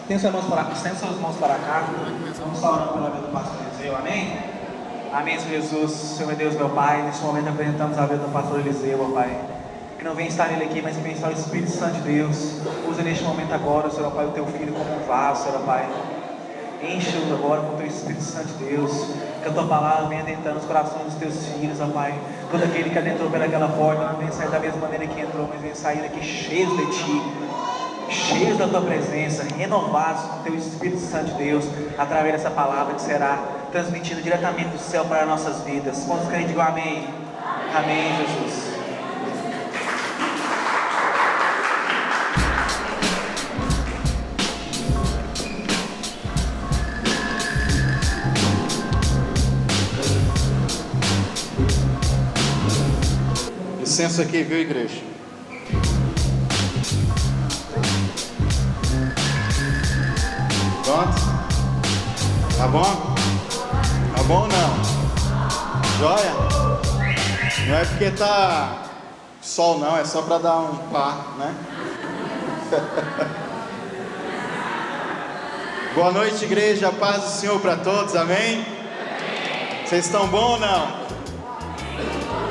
Estenda suas mãos para cá. Vamos estar orando pela vida do pastor Eliseu, amém? Amém, Senhor Jesus. Senhor meu Deus, meu Pai, neste momento apresentamos a vida do pastor Eliseu, meu Pai. Que não venha estar ele aqui, mas que venha estar o Espírito Santo de Deus. Usa neste momento agora, Senhor Pai, o teu filho como um vaso, Senhor Pai. Enche-os agora com o teu Espírito Santo de Deus. Que a tua palavra venha adentrando os corações dos teus filhos, ó Pai. Todo aquele que adentrou pelaquela porta não venha sair da mesma maneira que entrou, mas venha sair daqui cheios de ti, cheios da tua presença, renovados com o teu Espírito Santo de Deus, através dessa palavra que será transmitida diretamente do céu para nossas vidas. Quantos crentes digam amém? Amém, Jesus. Licença aqui, viu, igreja? Pronto? Tá bom? Tá bom ou não? Joia? Não é porque tá sol não, é só para dar um par, né? Boa noite, igreja, a paz do Senhor para todos, amém? Vocês estão bom ou não?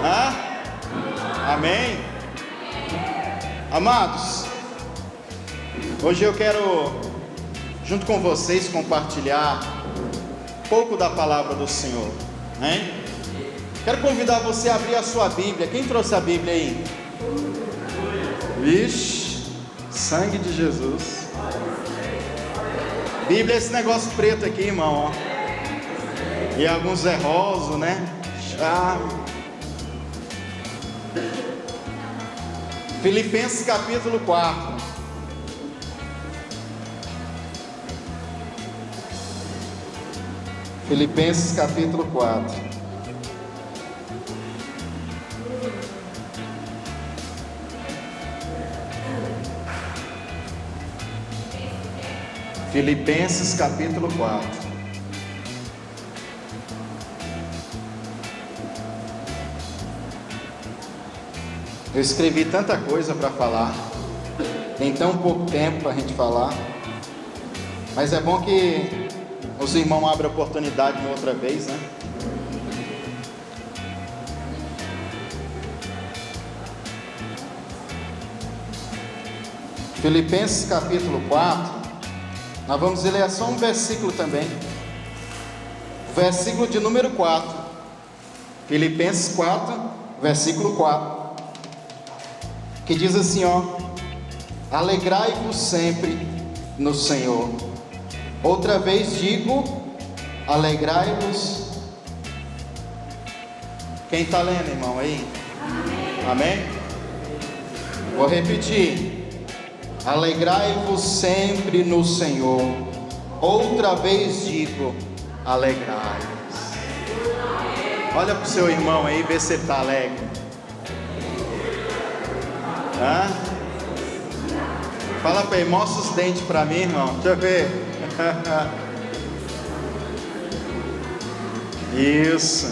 Hã? Amém? Amados, hoje eu quero, junto com vocês, compartilhar um pouco da palavra do Senhor, hein? Quero convidar você a abrir a sua Bíblia. Quem trouxe a Bíblia aí? Vixe, sangue de Jesus. Bíblia é esse negócio preto aqui, irmão, ó. E alguns é rosa, né? Filipenses capítulo 4. Filipenses capítulo 4. Filipenses capítulo 4. Eu escrevi tanta coisa para falar, tem tão pouco tempo para a gente falar, mas é bom que os irmãos abrem a oportunidade uma outra vez, né? Filipenses capítulo 4, nós vamos ler só um versículo também, versículo de número 4, Filipenses 4, versículo 4. Que diz assim, ó: alegrai-vos sempre no Senhor. Outra vez digo, alegrai-vos. Quem está lendo, irmão, aí? Amém? Amém? Vou repetir: alegrai-vos sempre no Senhor. Outra vez digo, alegrai-vos. Olha para o seu irmão aí, vê se ele está alegre. Hã? Fala para ele, mostra os dentes para mim, irmão. Deixa eu ver. Isso.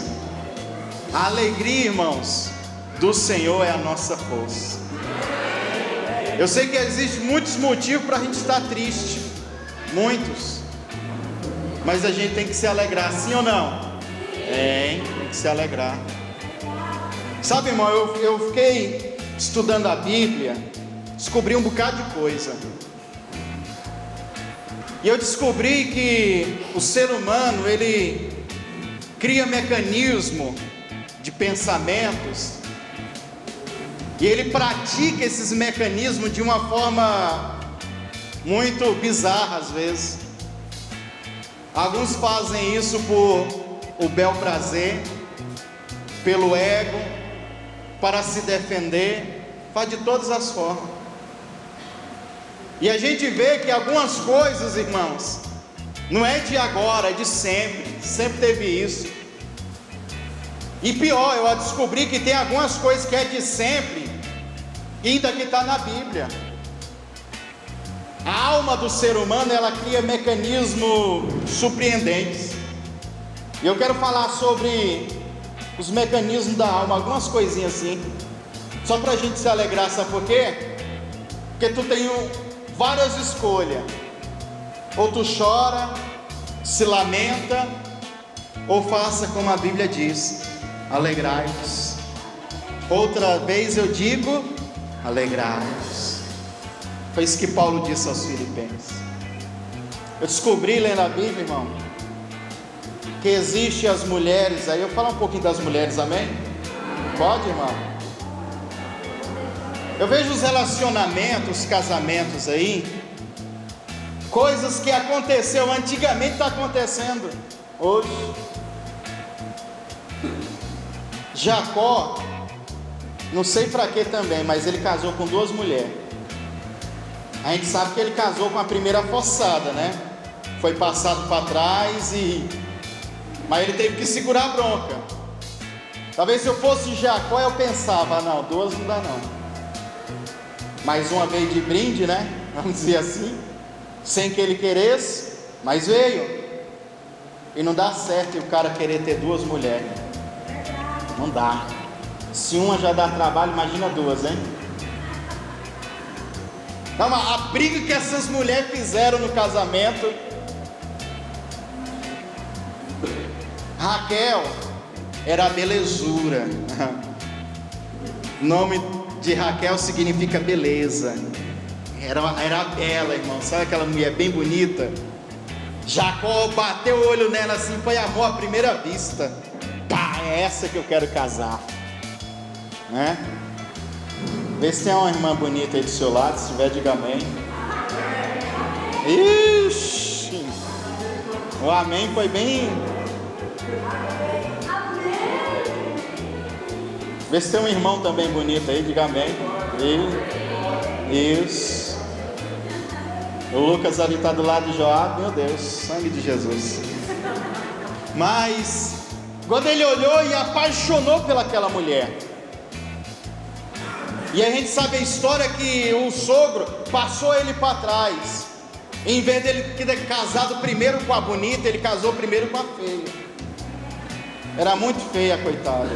A alegria, irmãos, do Senhor é a nossa força. Eu sei que existem muitos motivos para a gente estar triste, muitos, mas a gente tem que se alegrar, sim ou não? Tem que se alegrar. Sabe, irmão, eu fiquei estudando a Bíblia, descobri um bocado de coisa. E eu descobri que o ser humano, ele cria mecanismo de pensamentos, e ele pratica esses mecanismos de uma forma muito bizarra às vezes. Alguns fazem isso por o bel prazer, pelo ego, para se defender, faz de todas as formas. E a gente vê que algumas coisas, irmãos, não é de agora, é de sempre, sempre teve isso. E pior, eu descobri que tem algumas coisas que é de sempre, ainda que está na Bíblia. A alma do ser humano, ela cria mecanismos surpreendentes. E eu quero falar sobre os mecanismos da alma, algumas coisinhas assim, só para a gente se alegrar. Sabe por quê? Porque tu tem várias escolhas. Ou tu chora, se lamenta, ou faça como a Bíblia diz: alegrai-vos. Outra vez eu digo: alegrai-vos. Foi isso que Paulo disse aos Filipenses. Eu descobri lendo a Bíblia, irmão, que existe as mulheres, aí eu vou falar um pouquinho das mulheres, amém? Pode, irmão? Eu vejo os relacionamentos, os casamentos aí, coisas que aconteceu antigamente está acontecendo hoje. Jacó, não sei para que também, mas ele casou com 2 mulheres. A gente sabe que ele casou com a primeira forçada, né? Foi passado para trás mas ele teve que segurar a bronca. Talvez se eu fosse Jacó eu pensava: não, 2 não dá não. Mais uma veio de brinde, né? Vamos dizer assim, sem que ele queresse, mas veio. E não dá certo o cara querer ter 2 mulheres. Não dá. Se uma já dá trabalho, imagina 2, hein? Não, a briga que essas mulheres fizeram no casamento. Raquel era a belezura. O nome de Raquel significa beleza. Era bela, irmão. Sabe aquela mulher bem bonita? Jacó bateu o olho nela assim, foi amor à primeira vista. Pá, é essa que eu quero casar, né? Vê se tem uma irmã bonita aí do seu lado. Se tiver, diga amém. Ixi, o amém foi bem. Vê se tem um irmão também bonito aí, diga amém. Isso. O Lucas ali está do lado de Joab. Meu Deus, sangue de Jesus. Mas quando ele olhou e apaixonou pelaquela mulher, e a gente sabe a história que o sogro passou ele para trás. Em vez dele ter casado primeiro com a bonita, ele casou primeiro com a feia. Era muito feia, coitada.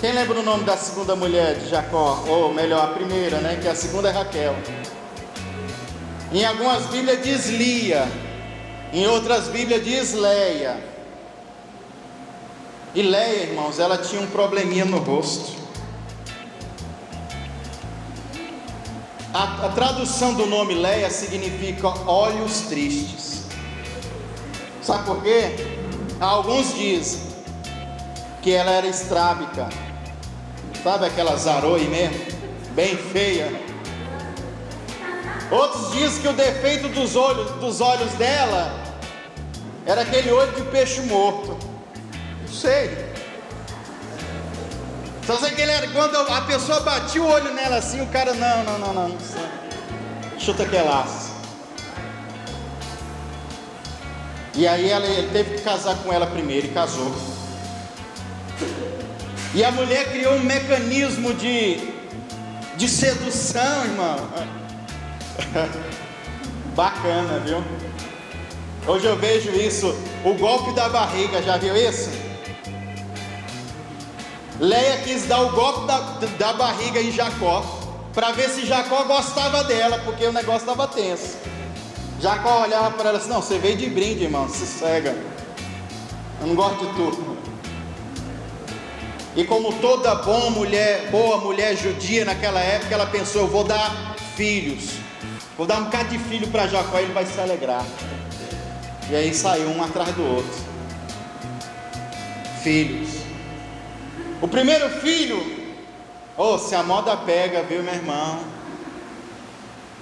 Quem lembra o nome da segunda mulher de Jacó? Ou melhor, a primeira, né? Que a segunda é Raquel. Em algumas Bíblias diz Lia, em outras Bíblias diz Leia. E Leia, irmãos, ela tinha um probleminha no rosto. A tradução do nome Leia significa olhos tristes. Sabe por quê? Alguns dizem que ela era estrábica. Sabe aquela zaroe mesmo? Bem feia. Outros dizem que o defeito dos olhos dela era aquele olho de peixe morto. Não sei. Só sei que ele era, quando a pessoa batia o olho nela assim, o cara, não chuta que é laço. E aí ele teve que casar com ela primeiro, e casou. E a mulher criou um mecanismo de sedução, irmão. Bacana, viu? Hoje eu vejo isso, o golpe da barriga, já viu isso? Leia quis dar o golpe da barriga em Jacó, para ver se Jacó gostava dela, porque o negócio estava tenso. Jacó olhava para ela assim: não, você veio de brinde, irmão, se cega, eu não gosto de tu. E como toda boa mulher judia naquela época, ela pensou: eu vou dar filhos, vou dar um bocado de filho para Jacó, ele vai se alegrar. E aí saiu um atrás do outro. Filhos. O primeiro filho, se a moda pega, viu, meu irmão?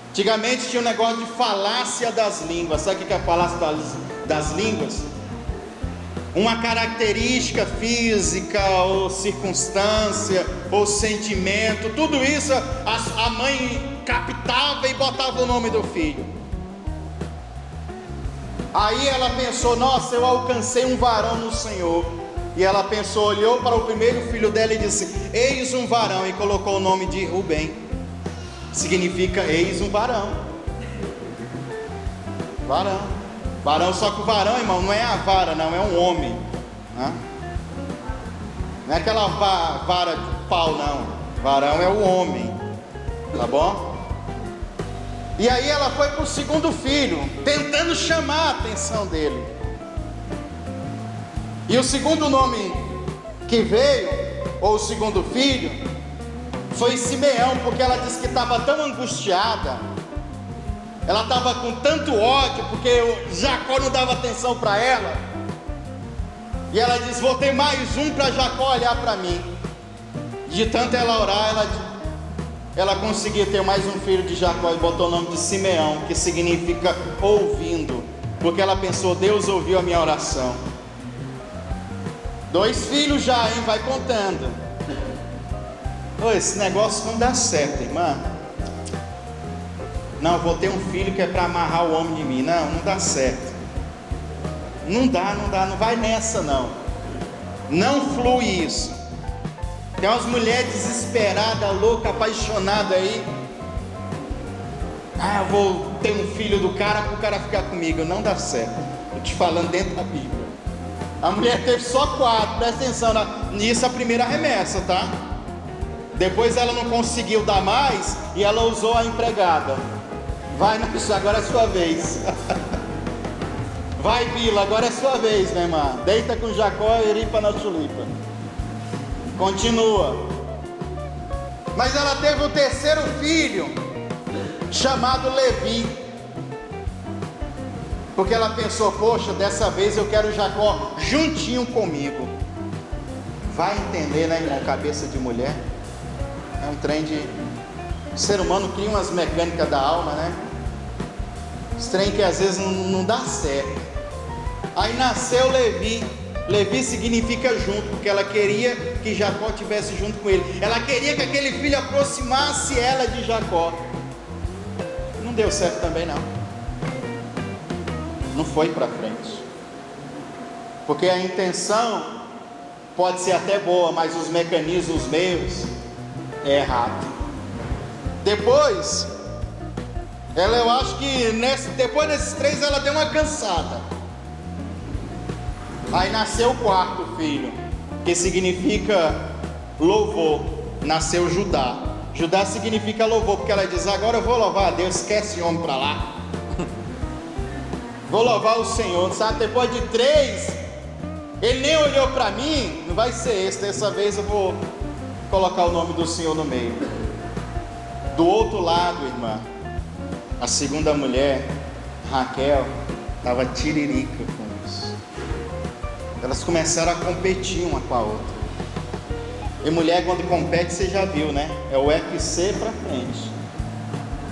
Antigamente tinha um negócio de falácia das línguas. Sabe o que é a falácia das línguas? Uma característica física, ou circunstância, ou sentimento, tudo isso a mãe captava e botava o nome do filho. Aí ela pensou: nossa, eu alcancei um varão no Senhor. E ela pensou, olhou para o primeiro filho dela e disse: eis um varão, e colocou o nome de Rubem. Significa eis um varão. Varão, só que o varão, irmão, não é a vara, não, é um homem, né? Não é aquela vara de pau, não. Varão é o homem, tá bom? E aí ela foi para o segundo filho, tentando chamar a atenção dele. E o segundo nome que veio, ou o segundo filho, foi Simeão, porque ela disse que estava tão angustiada, ela estava com tanto ódio, porque Jacó não dava atenção para ela, e ela disse: vou ter mais um para Jacó olhar para mim. De tanto ela orar, ela conseguia ter mais um filho de Jacó, e botou o nome de Simeão, que significa ouvindo, porque ela pensou: Deus ouviu a minha oração. 2 filhos já, hein? Vai contando. Esse negócio não dá certo, irmã. Não, vou ter um filho que é para amarrar o homem de mim. Não dá certo. Não dá, não vai nessa não. Não flui isso. Tem umas mulheres desesperadas, loucas, apaixonadas aí. Eu vou ter um filho do cara para o cara ficar comigo. Não dá certo. Estou te falando dentro da Bíblia. A mulher teve só 4, presta atenção nisso, a primeira remessa, tá? Depois ela não conseguiu dar mais e ela usou a empregada. Vai, agora é sua vez. Vai, Bila, agora é sua vez, minha irmã. Deita com Jacó e ripa na chulipa. Continua. Mas ela teve o terceiro filho, chamado Levi, porque ela pensou: poxa, dessa vez eu quero Jacó juntinho comigo. Vai entender, né, irmão? Cabeça de mulher é um trem de... O ser humano cria umas mecânicas da alma, né? Esse trem que às vezes não dá certo. Aí nasceu Levi. Levi significa junto, porque ela queria que Jacó estivesse junto com ele. Ela queria que aquele filho aproximasse ela de Jacó. Não deu certo também não. Não foi para frente. Porque a intenção pode ser até boa, mas os mecanismos, os meios, é errado. Depois, eu acho que depois desses 3 ela deu uma cansada. Aí nasceu o 4º filho, que significa louvor. Nasceu Judá. Judá significa louvor, porque ela diz: agora eu vou louvar a Deus, esquece homem para lá. Vou louvar o Senhor, sabe? Depois de 3, ele nem olhou para mim. Não vai ser esse, dessa vez eu vou colocar o nome do Senhor no meio. Do outro lado, irmã, a segunda mulher, Raquel, estava tiririca com isso. Elas começaram a competir uma com a outra. E mulher, quando compete, você já viu, né? É o UFC para frente.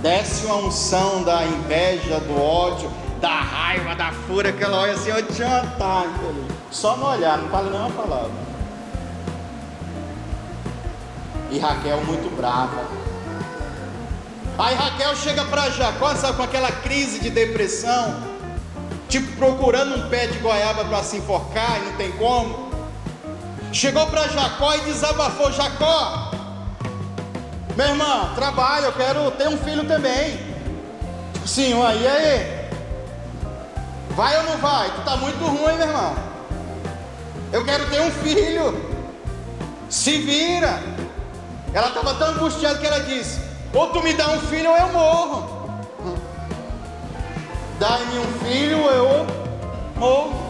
Desce uma unção da inveja, do ódio, da raiva, da fúria, que ela olha assim: ó, tá, só no olhar, não fala nenhuma palavra. E Raquel muito brava. Aí Raquel chega para Jacó, sabe, com aquela crise de depressão, tipo procurando um pé de goiaba para se enforcar e não tem como. Chegou para Jacó e desabafou: Jacó, meu irmão, trabalho, eu quero ter um filho também. Tipo assim, e aí? Vai ou não vai? Tu tá muito ruim, meu irmão. Eu quero ter um filho. Se vira. Ela estava tão angustiada que ela disse: ou tu me dá um filho ou eu morro. Dá-me um filho ou eu morro.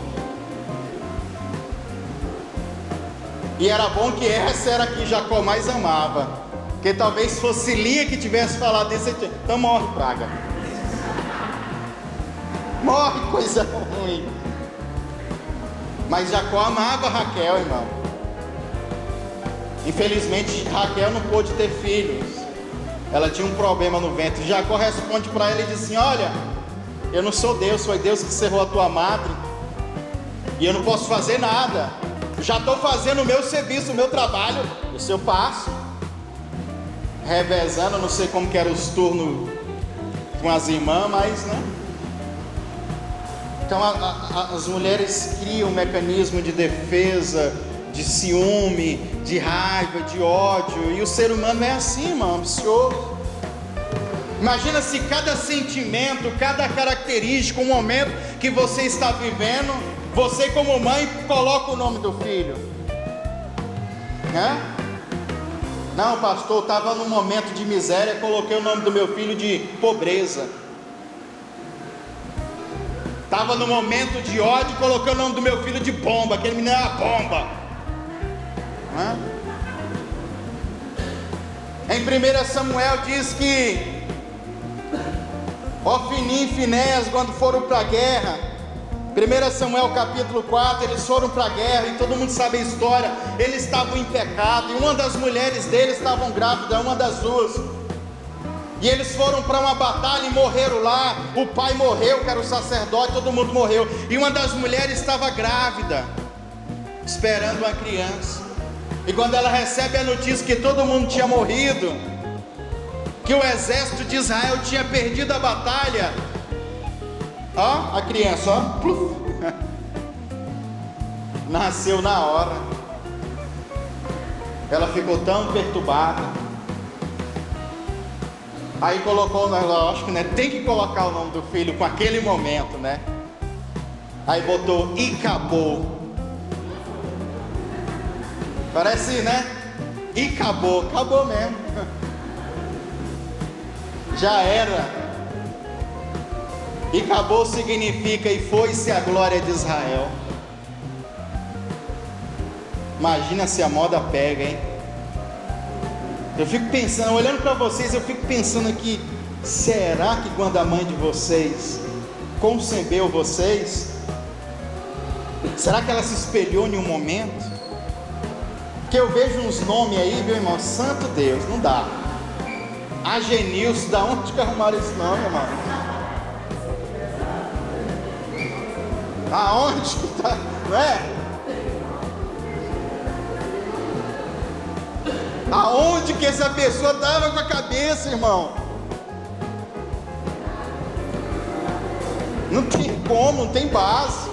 E era bom que essa era a que Jacó mais amava, porque talvez fosse Lia que tivesse falado isso. Então morre, praga. Morre, coisa ruim. Mas Jacó amava Raquel, irmão. Infelizmente Raquel não pôde ter filhos. Ela tinha um problema no ventre. Jacó responde para ela e diz assim: olha, eu não sou Deus, foi Deus que cerrou a tua madre, e eu não posso fazer nada. Já estou fazendo o meu serviço, o meu trabalho. Isso eu passo, revezando. Não sei como que eram os turnos com as irmãs, mas né? Então as mulheres criam um mecanismo de defesa, de ciúme, de raiva, de ódio. E o ser humano é assim, irmão, ambicioso. Imagina se cada sentimento, cada característica, o momento que você está vivendo, você como mãe coloca o nome do filho, né? Não, pastor, eu estava num momento de miséria, coloquei o nome do meu filho de pobreza. Estava no momento de ódio, coloquei o nome do meu filho de bomba. Aquele menino era bomba. Em 1 Samuel diz que Ofni e Finéias, quando foram para a guerra, 1 Samuel capítulo 4, eles foram para a guerra, e todo mundo sabe a história. Eles estavam em pecado, e uma das mulheres deles estavam grávida, uma das duas. E eles foram para uma batalha e morreram lá. O pai morreu, que era o sacerdote, todo mundo morreu. E uma das mulheres estava grávida, esperando uma criança. E quando ela recebe a notícia que todo mundo tinha morrido, que o exército de Israel tinha perdido a batalha, ó, a criança, ó, pluf, nasceu na hora. Ela ficou tão perturbada. Aí colocou, lógico, né? Tem que colocar o nome do filho com aquele momento, né? Aí botou e acabou. Parece, né? E acabou, acabou mesmo. Já era. E acabou significa e foi-se a glória de Israel. Imagina se a moda pega, hein? Eu fico pensando, olhando para vocês, eu fico pensando aqui, será que quando a mãe de vocês concebeu vocês, será que ela se espelhou em um momento? Que eu vejo uns nomes aí, meu irmão, santo Deus, não dá. Agenilson, da onde que arrumaram esse nome, irmão? Aonde que tá, não é? Aonde que essa pessoa estava com a cabeça, irmão? Não tem como, não tem base.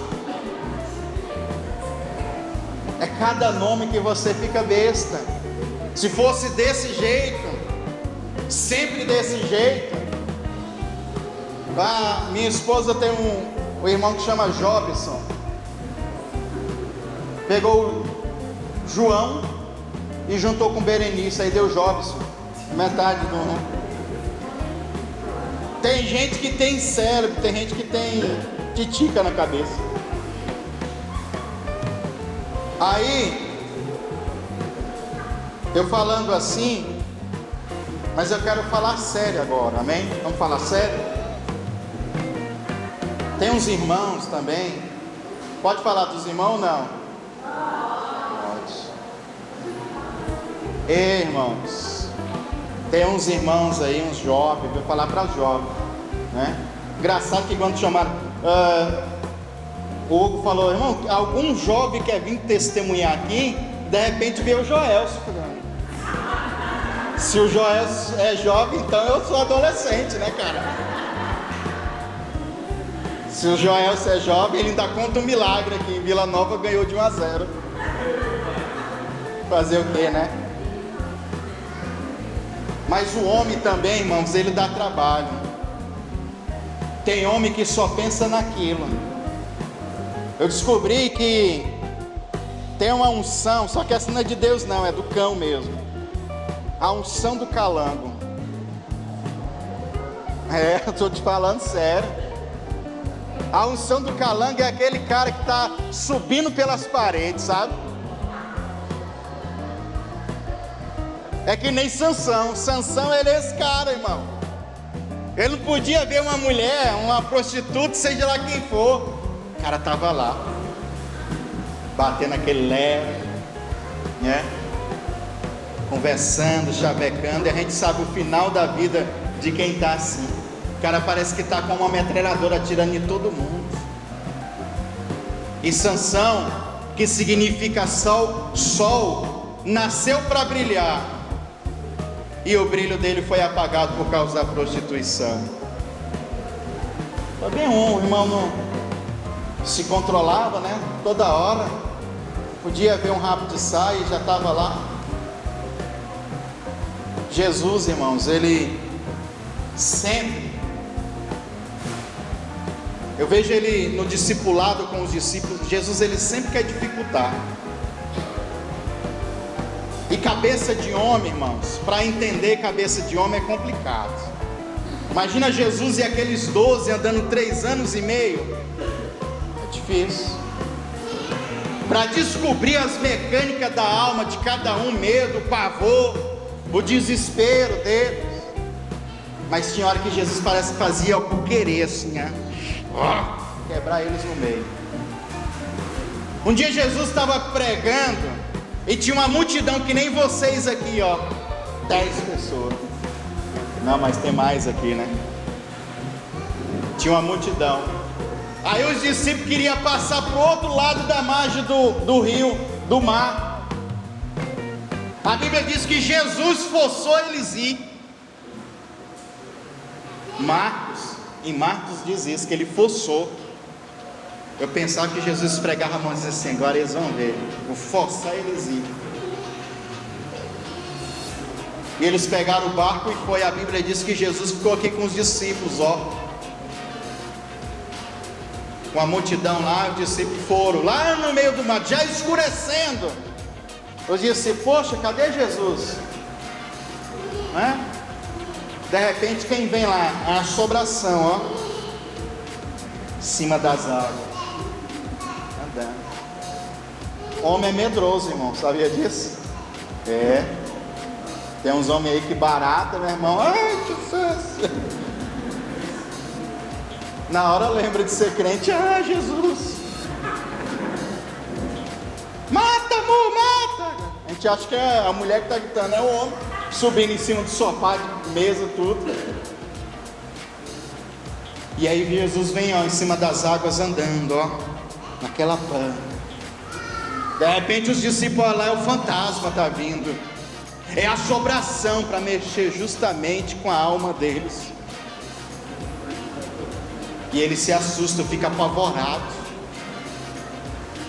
É cada nome que você fica besta. Se fosse desse jeito, sempre desse jeito. Minha esposa tem um irmão que chama Jobson. Pegou o João e juntou com Berenice, aí deu Jobson, metade do nome. Tem gente que tem cérebro, tem gente que tem titica na cabeça. Aí, eu falando assim, mas eu quero falar sério agora, amém? Vamos falar sério? Tem uns irmãos também. Pode falar dos irmãos ou não? Ei, irmãos, tem uns irmãos aí, uns jovens, vou falar para os jovens, né? Engraçado que quando chamaram, o Hugo falou, irmão, algum jovem quer vir testemunhar aqui, de repente vê o Joelson. Se o Joelson é jovem, então eu sou adolescente, né, cara? Se o Joelson é jovem, ele ainda conta um milagre aqui, em Vila Nova ganhou de 1-0. Fazer o quê, né? Mas o homem também, irmãos, ele dá trabalho. Tem homem que só pensa naquilo. Eu descobri que tem uma unção, só que essa não é de Deus não, é do cão mesmo. A unção do calango. Eu estou te falando sério. A unção do calango é aquele cara que está subindo pelas paredes, sabe? É que nem Sansão. Sansão, ele é esse cara, irmão. Ele não podia ver uma mulher, uma prostituta, seja lá quem for. O cara estava lá, batendo aquele leve, né? Conversando, chavecando. E a gente sabe o final da vida de quem está assim. O cara parece que está com uma metralhadora atirando em todo mundo. E Sansão, que significa sol, nasceu para brilhar. E o brilho dele foi apagado por causa da prostituição. Foi bem o irmão não se controlava, né? Toda hora. Podia ver um rabo de saia e já estava lá. Jesus, irmãos, ele sempre... Eu vejo ele no discipulado com os discípulos. Jesus, ele sempre quer dificultar. E cabeça de homem, irmãos, para entender cabeça de homem é complicado. Imagina Jesus e aqueles 12 andando 3 anos e meio. É difícil. Para descobrir as mecânicas da alma de cada um, medo, o pavor, o desespero deles. Mas tinha hora que Jesus parece que fazia por querer, assim, né? Quebrar eles no meio. Um dia Jesus estava pregando e tinha uma multidão que nem vocês aqui, ó, 10 pessoas. Não, mas tem mais aqui, né? Tinha uma multidão. Aí os discípulos queriam passar para o outro lado da margem do rio, do mar. A Bíblia diz que Jesus forçou eles ir. Em Marcos diz isso, que ele forçou. Eu pensava que Jesus pregava a mão e dizia assim: agora eles vão ver, vou forçar eles ir. E eles pegaram o barco e foi. A Bíblia diz que Jesus ficou aqui com os discípulos, ó, com a multidão lá. Os discípulos foram lá no meio do mar, já escurecendo. Os discípulos: poxa, cadê Jesus? Né? De repente quem vem lá? A assombração, ó, em cima das águas, andando. Homem é medroso, irmão, sabia disso? É. Tem uns homens aí que barata, meu irmão. Ai, que sucesso. Na hora lembra de ser crente. Ah, Jesus, mata, amor, mata. A gente acha que é a mulher que está gritando, é o homem subindo em cima do sofá, de mesa, tudo. E aí Jesus vem, ó, em cima das águas andando, ó, naquela pã. De repente os discípulos: olha lá, é o fantasma está vindo. É a assombração para mexer justamente com a alma deles. E eles se assustam, ficam apavorados.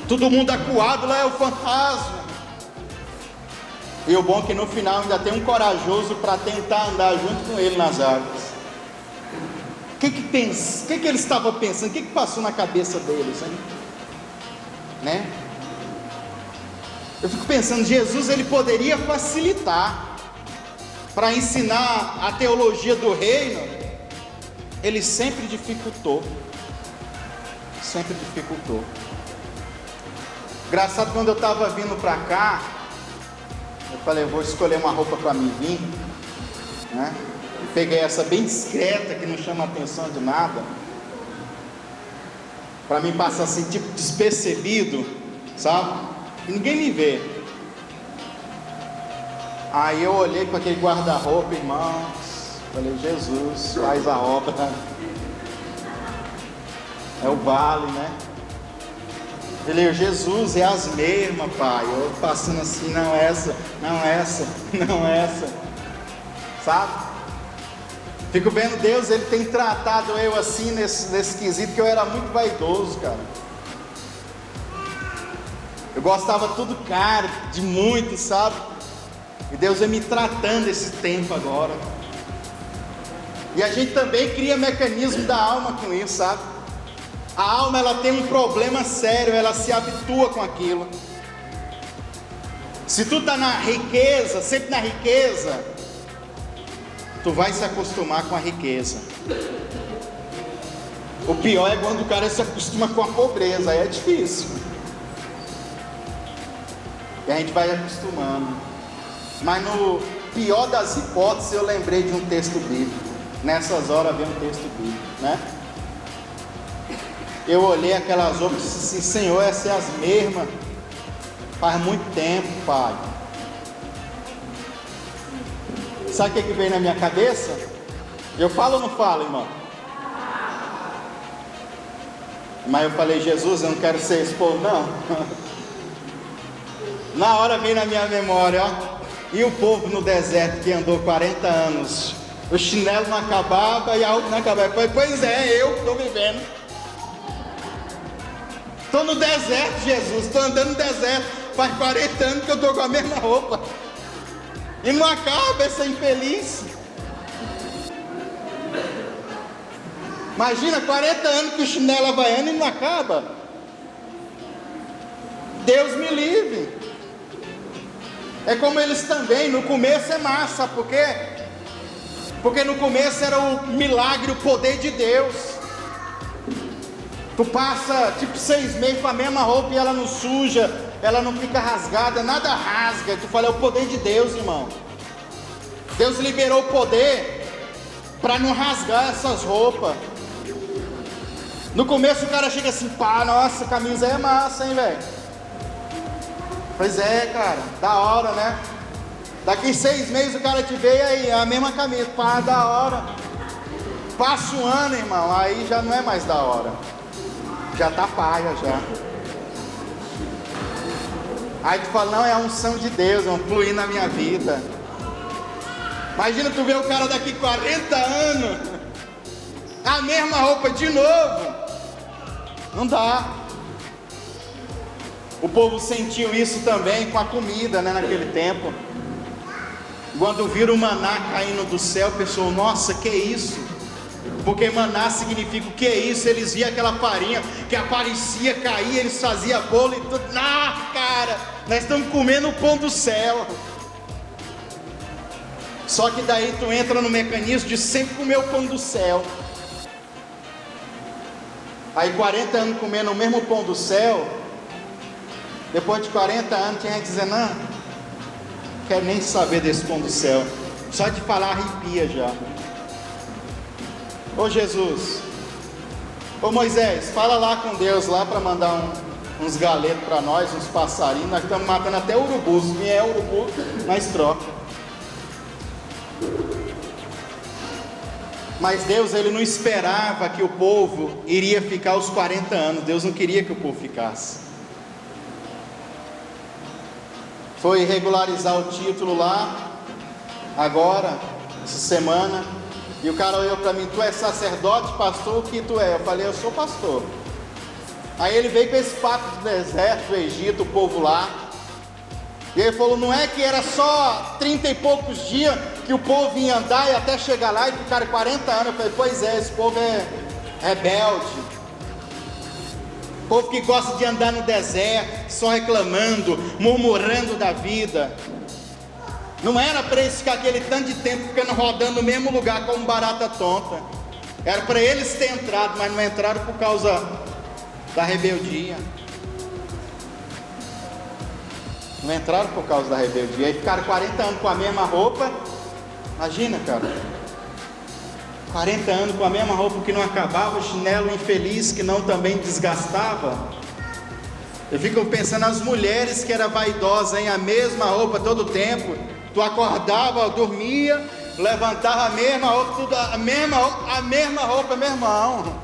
Todo mundo acuado: lá é o fantasma. E o bom é que no final ainda tem um corajoso para tentar andar junto com ele nas águas. O que eles estavam pensando? O que passou na cabeça deles, hein? Né? Eu fico pensando, Jesus ele poderia facilitar para ensinar a teologia do reino. Ele sempre dificultou. Sempre dificultou. Engraçado, quando eu estava vindo para cá, eu falei: eu vou escolher uma roupa para mim vir, né? E peguei essa bem discreta, que não chama atenção de nada, para mim passar assim, tipo despercebido, sabe? E ninguém me vê. Aí eu olhei para aquele guarda-roupa, irmãos, falei: Jesus, faz a obra. É o vale, né? Ele: Jesus, é as mesmas, pai. Eu passando assim: não essa, não essa, não essa, sabe? Fico vendo Deus, ele tem tratado eu assim nesse quesito, que eu era muito vaidoso, cara. Eu gostava tudo caro, de muito, sabe? E Deus vem me tratando esse tempo agora. E a gente também cria mecanismo da alma com isso, sabe? A alma, ela tem um problema sério, ela se habitua com aquilo. Se tu está na riqueza, sempre na riqueza, tu vai se acostumar com a riqueza. O pior é quando o cara se acostuma com a pobreza, aí é difícil. E a gente vai acostumando. Mas no pior das hipóteses, eu lembrei de um texto bíblico. Nessas horas vem um texto bíblico, né? Eu olhei aquelas roupas e disse assim: Senhor, essas é as mesmas. Faz muito tempo, Pai. Sabe o que veio na minha cabeça? Eu falo ou não falo, irmão? Mas eu falei: Jesus, eu não quero ser esse povo, não. Na hora veio na minha memória, ó. E o povo no deserto que andou 40 anos, o chinelo não acabava e a roupa não acabava. Eu falei: pois é, eu que estou vivendo. Estou no deserto, Jesus, estou andando no deserto. Faz 40 anos que eu estou com a mesma roupa. E não acaba essa infeliz. Imagina, 40 anos que o chinelo havaiano e não acaba. Deus me livre. É como eles também, no começo é massa, sabe por quê? Porque no começo era o milagre, o poder de Deus. Tu passa tipo 6 meses com a mesma roupa e ela não suja, ela não fica rasgada, nada rasga. Tu fala, é o poder de Deus, irmão. Deus liberou o poder para não rasgar essas roupas. No começo o cara chega assim, pá, nossa, a camisa é massa, hein, velho? Pois é, cara, da hora, né? Daqui 6 meses o cara te vê aí, a mesma camisa, pá, da hora. Passa um ano, irmão, aí já não é mais da hora. Já tá paia, já. Aí tu fala, não, é a unção de Deus, vão fluir na minha vida. Imagina tu ver o cara daqui 40 anos, a mesma roupa de novo. Não dá. O povo sentiu isso também com a comida, né, naquele tempo. Quando viram o maná caindo do céu, pensou, nossa, que isso? Porque maná significa o que é isso? Eles viam aquela farinha que aparecia, caía, eles faziam bolo e tudo. Ah, cara, nós estamos comendo o pão do céu. Só que daí tu entra no mecanismo de sempre comer o pão do céu. Aí 40 anos comendo o mesmo pão do céu. Depois de 40 anos tinha gente dizendo, não quero nem saber desse pão do céu. Só de falar arrepia já. Ô Jesus, ô Moisés, fala lá com Deus lá para mandar uns galetos para nós, uns passarinhos. Nós estamos matando até urubu. Se vier urubu, nós troca. Mas Deus, Ele não esperava que o povo iria ficar os 40 anos. Deus não queria que o povo ficasse. Foi regularizar o título lá, agora, essa semana. E o cara olhou para mim, tu é sacerdote, pastor, o que tu é? Eu falei, eu sou pastor. Aí ele veio com esse papo do deserto, do Egito, o povo lá. E ele falou, não é que era só 30 e poucos dias que o povo vinha andar e até chegar lá e ficaram 40 anos. Eu falei, pois é, esse povo é rebelde. Povo que gosta de andar no deserto, só reclamando, murmurando da vida. Não era para eles ficar aquele tanto de tempo ficando rodando no mesmo lugar como barata tonta. Era para eles ter entrado, mas não entraram por causa da rebeldia. Não entraram por causa da rebeldia. Aí ficaram 40 anos com a mesma roupa. Imagina, cara. 40 anos com a mesma roupa que não acabava, chinelo infeliz que não também desgastava. Eu fico pensando nas mulheres que eram vaidosas, hein? A mesma roupa todo tempo. Tu acordava, dormia, levantava a mesma roupa, tudo, a mesma roupa, meu irmão.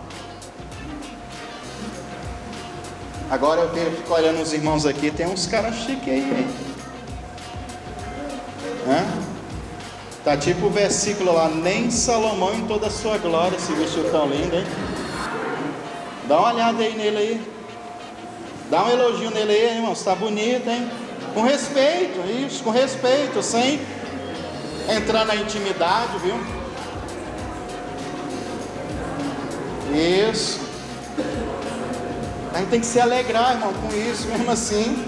Agora eu fico olhando os irmãos aqui, tem uns caras chiques aí, hein? Tá tipo o versículo lá, nem Salomão em toda a sua glória se vestiu tão lindo, hein? Dá uma olhada aí nele aí. Dá um elogio nele aí, irmão, está bonito, hein? Com respeito, isso, com respeito, sem entrar na intimidade, viu? Isso. A gente tem que se alegrar, irmão, com isso, mesmo assim.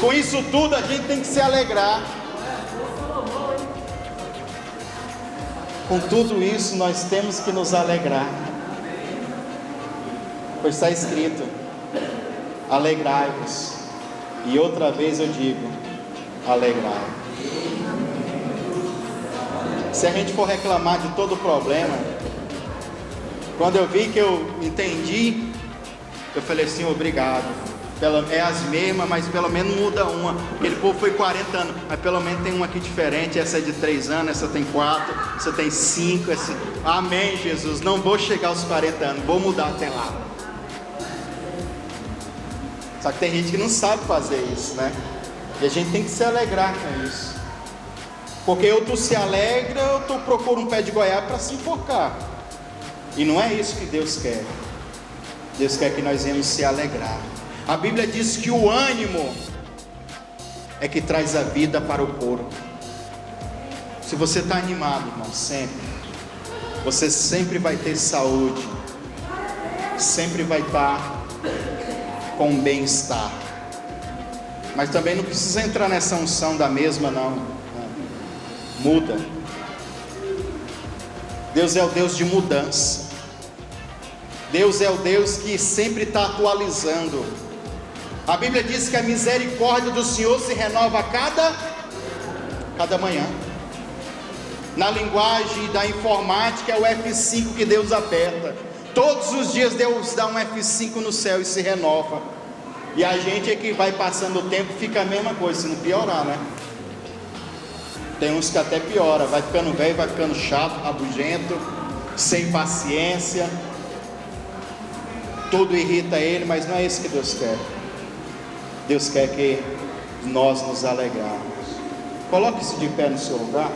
Com isso tudo a gente tem que se alegrar. Com tudo isso nós temos que nos alegrar. Pois está escrito, alegrai-vos. E outra vez eu digo, alegrai. Se a gente for reclamar de todo o problema, quando eu vi que eu entendi, eu falei assim, obrigado. É as mesmas, mas pelo menos muda uma. Aquele povo foi 40 anos, mas pelo menos tem uma aqui diferente. Essa é de 3 anos, essa tem 4, essa tem 5. Essa... Amém, Jesus. Não vou chegar aos 40 anos, vou mudar até lá. Só que tem gente que não sabe fazer isso, né? E a gente tem que se alegrar com isso. Porque ou tu se alegra, ou tu procura um pé de goiaba para se enforcar. E não é isso que Deus quer. Deus quer que nós venhamos se alegrar. A Bíblia diz que o ânimo é que traz a vida para o corpo. Se você está animado, irmão, sempre, você sempre vai ter saúde, sempre vai estar com bem-estar. Mas também não precisa entrar nessa unção da mesma, não. Muda. Deus é o Deus de mudança. Deus é o Deus que sempre está atualizando. A Bíblia diz que a misericórdia do Senhor se renova a cada manhã. Na linguagem da informática é o F5 que Deus aperta. Todos os dias Deus dá um F5 no céu e se renova. E a gente é que vai passando o tempo, fica a mesma coisa, se não piorar, né? Tem uns que até piora, vai ficando velho, vai ficando chato, rabugento, sem paciência. Tudo irrita ele, mas não é isso que Deus quer. Deus quer que nós nos alegrarmos. Coloque-se de pé no seu lugar.